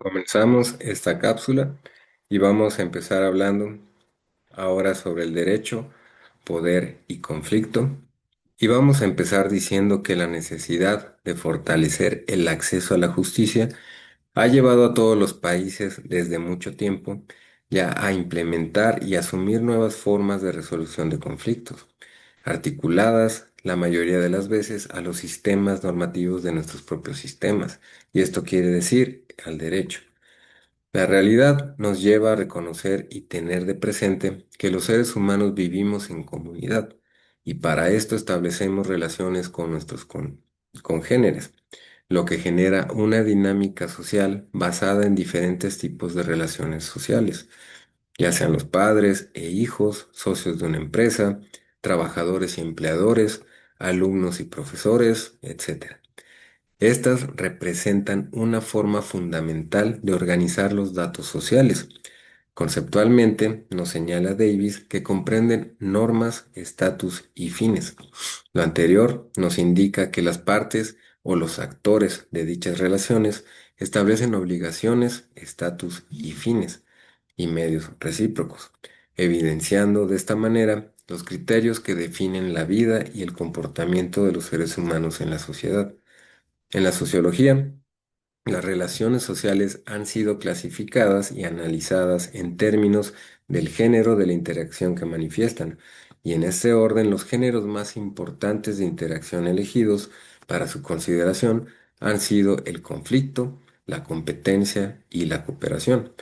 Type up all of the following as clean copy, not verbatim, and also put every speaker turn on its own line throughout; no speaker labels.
Comenzamos esta cápsula y vamos a empezar hablando ahora sobre el derecho, poder y conflicto. Y vamos a empezar diciendo que la necesidad de fortalecer el acceso a la justicia ha llevado a todos los países desde mucho tiempo ya a implementar y asumir nuevas formas de resolución de conflictos, articuladas la mayoría de las veces a los sistemas normativos de nuestros propios sistemas. Y esto quiere decir al derecho. La realidad nos lleva a reconocer y tener de presente que los seres humanos vivimos en comunidad y para esto establecemos relaciones con nuestros congéneres, lo que genera una dinámica social basada en diferentes tipos de relaciones sociales, ya sean los padres e hijos, socios de una empresa, trabajadores y empleadores, alumnos y profesores, etc. Estas representan una forma fundamental de organizar los datos sociales. Conceptualmente, nos señala Davis que comprenden normas, estatus y fines. Lo anterior nos indica que las partes o los actores de dichas relaciones establecen obligaciones, estatus y fines, y medios recíprocos, evidenciando de esta manera los criterios que definen la vida y el comportamiento de los seres humanos en la sociedad. En la sociología, las relaciones sociales han sido clasificadas y analizadas en términos del género de la interacción que manifiestan, y en este orden los géneros más importantes de interacción elegidos para su consideración han sido el conflicto, la competencia y la cooperación.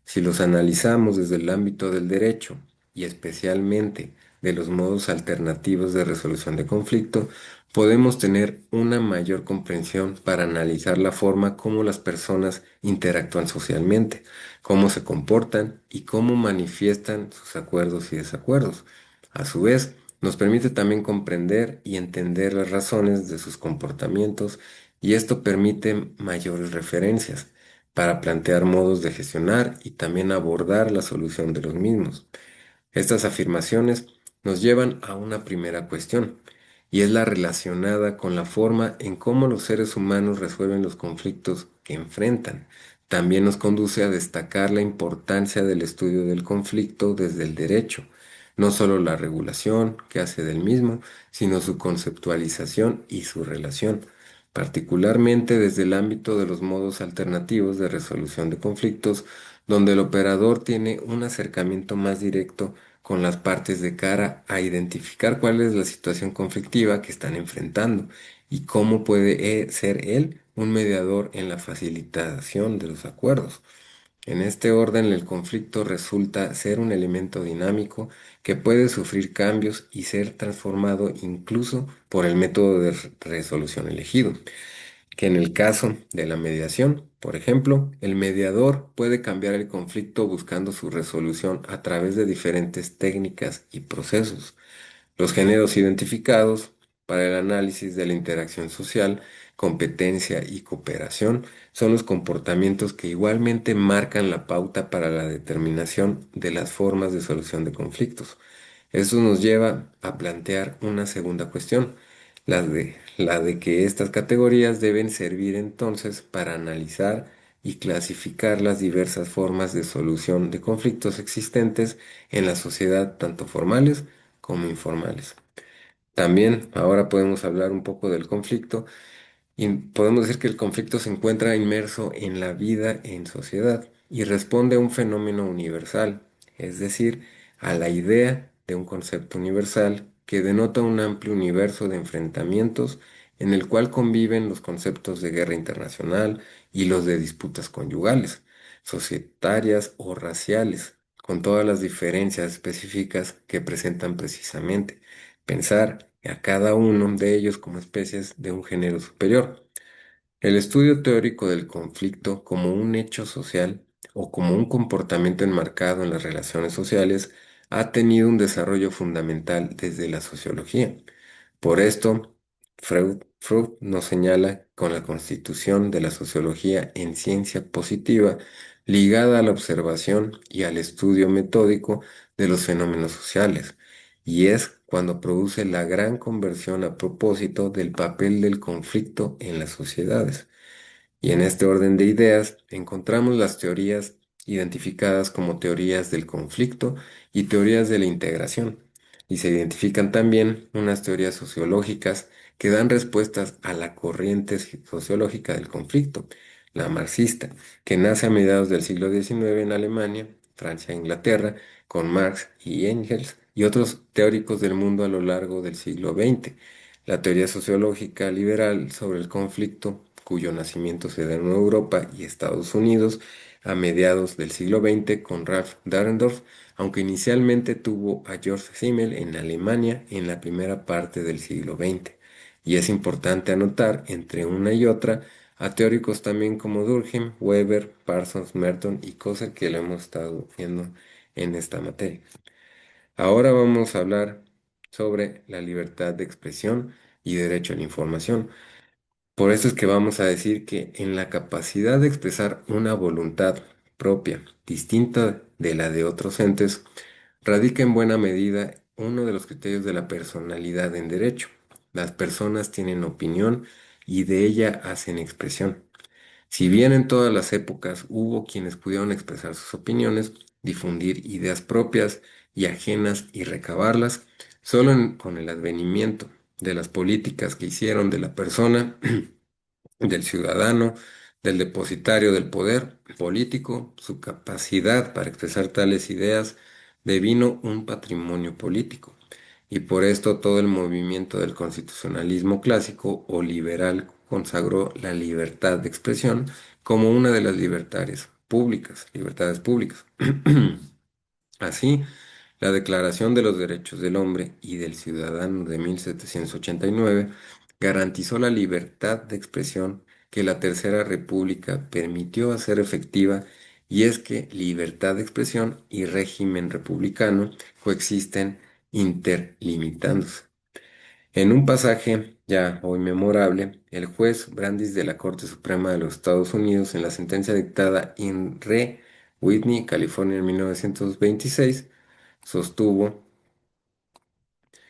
Si los analizamos desde el ámbito del derecho y especialmente de los modos alternativos de resolución de conflicto, podemos tener una mayor comprensión para analizar la forma como las personas interactúan socialmente, cómo se comportan y cómo manifiestan sus acuerdos y desacuerdos. A su vez, nos permite también comprender y entender las razones de sus comportamientos y esto permite mayores referencias para plantear modos de gestionar y también abordar la solución de los mismos. Estas afirmaciones nos llevan a una primera cuestión, y es la relacionada con la forma en cómo los seres humanos resuelven los conflictos que enfrentan. También nos conduce a destacar la importancia del estudio del conflicto desde el derecho, no solo la regulación que hace del mismo, sino su conceptualización y su relación, particularmente desde el ámbito de los modos alternativos de resolución de conflictos, donde el operador tiene un acercamiento más directo con las partes de cara a identificar cuál es la situación conflictiva que están enfrentando y cómo puede ser él un mediador en la facilitación de los acuerdos. En este orden, el conflicto resulta ser un elemento dinámico que puede sufrir cambios y ser transformado incluso por el método de resolución elegido, que en el caso de la mediación, por ejemplo, el mediador puede cambiar el conflicto buscando su resolución a través de diferentes técnicas y procesos. Los géneros identificados para el análisis de la interacción social, competencia y cooperación son los comportamientos que igualmente marcan la pauta para la determinación de las formas de solución de conflictos. Esto nos lleva a plantear una segunda cuestión, la de que estas categorías deben servir entonces para analizar y clasificar las diversas formas de solución de conflictos existentes en la sociedad, tanto formales como informales. También ahora podemos hablar un poco del conflicto y podemos decir que el conflicto se encuentra inmerso en la vida en sociedad y responde a un fenómeno universal, es decir, a la idea de un concepto universal que denota un amplio universo de enfrentamientos en el cual conviven los conceptos de guerra internacional y los de disputas conyugales, societarias o raciales, con todas las diferencias específicas que presentan precisamente. Pensar a cada uno de ellos como especies de un género superior. El estudio teórico del conflicto como un hecho social o como un comportamiento enmarcado en las relaciones sociales ha tenido un desarrollo fundamental desde la sociología. Por esto, Freud nos señala con la constitución de la sociología en ciencia positiva ligada a la observación y al estudio metódico de los fenómenos sociales, y es cuando produce la gran conversión a propósito del papel del conflicto en las sociedades. Y en este orden de ideas encontramos las teorías identificadas como teorías del conflicto y teorías de la integración. Y se identifican también unas teorías sociológicas que dan respuestas a la corriente sociológica del conflicto, la marxista, que nace a mediados del siglo XIX en Alemania, Francia e Inglaterra, con Marx y Engels y otros teóricos del mundo a lo largo del siglo XX. La teoría sociológica liberal sobre el conflicto, cuyo nacimiento se da en Europa y Estados Unidos a mediados del siglo XX con Ralph Dahrendorf, aunque inicialmente tuvo a George Simmel en Alemania en la primera parte del siglo XX. Y es importante anotar entre una y otra a teóricos también como Durkheim, Weber, Parsons, Merton y Coser, que lo hemos estado viendo en esta materia. Ahora vamos a hablar sobre la libertad de expresión y derecho a la información. Por eso es que vamos a decir que en la capacidad de expresar una voluntad propia, distinta de la de otros entes, radica en buena medida uno de los criterios de la personalidad en derecho. Las personas tienen opinión y de ella hacen expresión. Si bien en todas las épocas hubo quienes pudieron expresar sus opiniones, difundir ideas propias y ajenas y recabarlas, solo con el advenimiento de las políticas que hicieron de la persona, del ciudadano, del depositario del poder político, su capacidad para expresar tales ideas devino un patrimonio político. Y por esto todo el movimiento del constitucionalismo clásico o liberal consagró la libertad de expresión como una de las libertades públicas. Así, la Declaración de los Derechos del Hombre y del Ciudadano de 1789 garantizó la libertad de expresión que la Tercera República permitió hacer efectiva, y es que libertad de expresión y régimen republicano coexisten interlimitándose. En un pasaje ya hoy memorable, el juez Brandis de la Corte Suprema de los Estados Unidos, en la sentencia dictada en Re Whitney, California, en 1926, sostuvo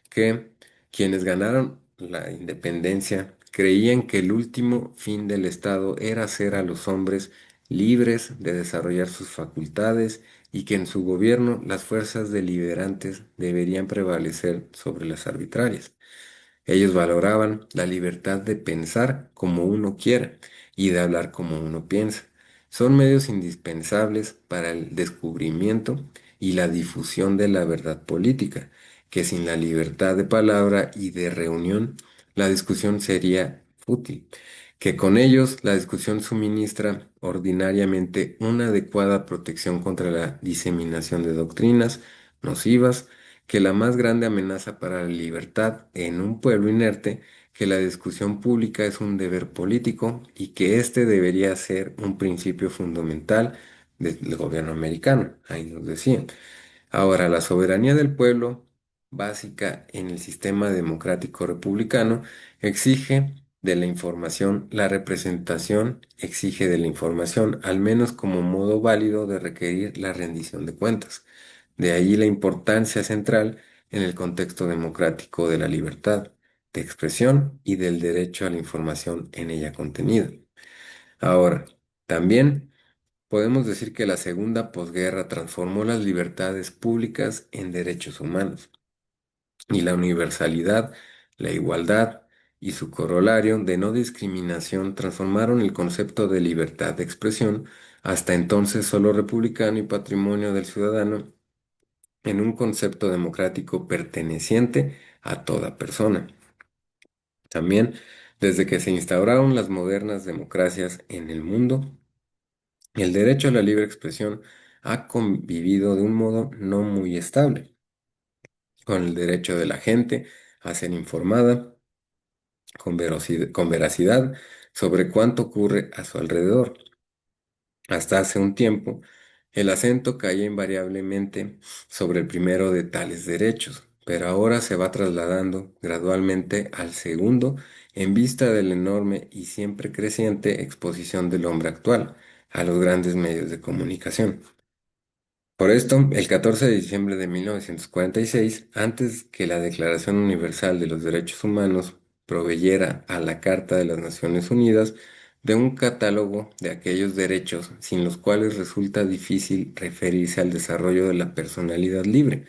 que quienes ganaron la independencia creían que el último fin del Estado era hacer a los hombres libres de desarrollar sus facultades y que en su gobierno las fuerzas deliberantes deberían prevalecer sobre las arbitrarias. Ellos valoraban la libertad de pensar como uno quiera y de hablar como uno piensa. Son medios indispensables para el descubrimiento y la difusión de la verdad política, que sin la libertad de palabra y de reunión, la discusión sería fútil, que con ellos la discusión suministra ordinariamente una adecuada protección contra la diseminación de doctrinas nocivas, que la más grande amenaza para la libertad en un pueblo inerte, que la discusión pública es un deber político y que este debería ser un principio fundamental del gobierno americano. Ahí nos decían. Ahora, la soberanía del pueblo, básica en el sistema democrático republicano, exige de la información, la representación exige de la información, al menos como modo válido de requerir la rendición de cuentas. De ahí la importancia central en el contexto democrático de la libertad de expresión y del derecho a la información en ella contenida. Ahora, también podemos decir que la segunda posguerra transformó las libertades públicas en derechos humanos y la universalidad, la igualdad y su corolario de no discriminación transformaron el concepto de libertad de expresión, hasta entonces solo republicano y patrimonio del ciudadano, en un concepto democrático perteneciente a toda persona. También, desde que se instauraron las modernas democracias en el mundo, el derecho a la libre expresión ha convivido de un modo no muy estable, con el derecho de la gente a ser informada con veracidad sobre cuánto ocurre a su alrededor. Hasta hace un tiempo, el acento caía invariablemente sobre el primero de tales derechos, pero ahora se va trasladando gradualmente al segundo en vista de la enorme y siempre creciente exposición del hombre actual a los grandes medios de comunicación. Por esto, el 14 de diciembre de 1946, antes que la Declaración Universal de los Derechos Humanos proveyera a la Carta de las Naciones Unidas, de un catálogo de aquellos derechos sin los cuales resulta difícil referirse al desarrollo de la personalidad libre.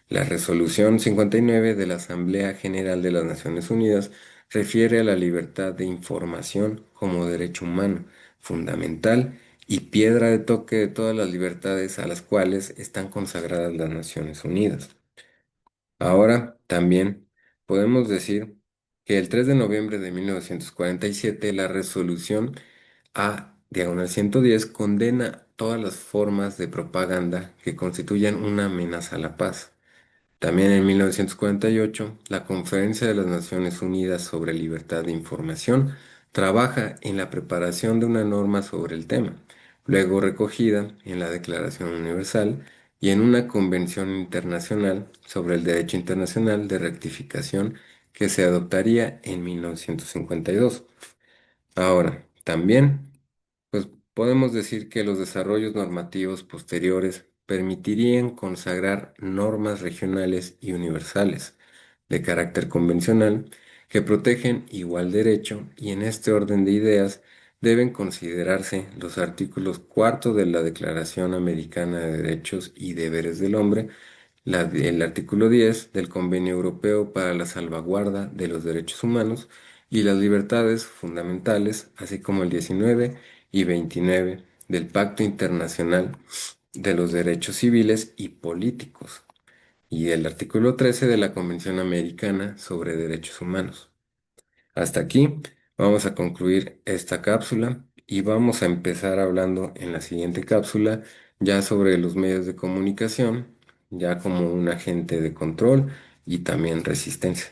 La Resolución 59 de la Asamblea General de las Naciones Unidas refiere a la libertad de información como derecho humano fundamental y piedra de toque de todas las libertades a las cuales están consagradas las Naciones Unidas. Ahora también podemos decir que el 3 de noviembre de 1947 la resolución A/110 condena todas las formas de propaganda que constituyan una amenaza a la paz. También en 1948, la Conferencia de las Naciones Unidas sobre Libertad de Información trabaja en la preparación de una norma sobre el tema, luego recogida en la Declaración Universal y en una Convención Internacional sobre el Derecho Internacional de Rectificación que se adoptaría en 1952. Ahora, también pues podemos decir que los desarrollos normativos posteriores permitirían consagrar normas regionales y universales de carácter convencional que protegen igual derecho y en este orden de ideas deben considerarse los artículos cuarto de la Declaración Americana de Derechos y Deberes del Hombre, el artículo 10 del Convenio Europeo para la Salvaguarda de los Derechos Humanos y las Libertades Fundamentales, así como el 19 y 29 del Pacto Internacional de los Derechos Civiles y Políticos y el artículo 13 de la Convención Americana sobre Derechos Humanos. Hasta aquí vamos a concluir esta cápsula y vamos a empezar hablando en la siguiente cápsula ya sobre los medios de comunicación, ya como un agente de control y también resistencia.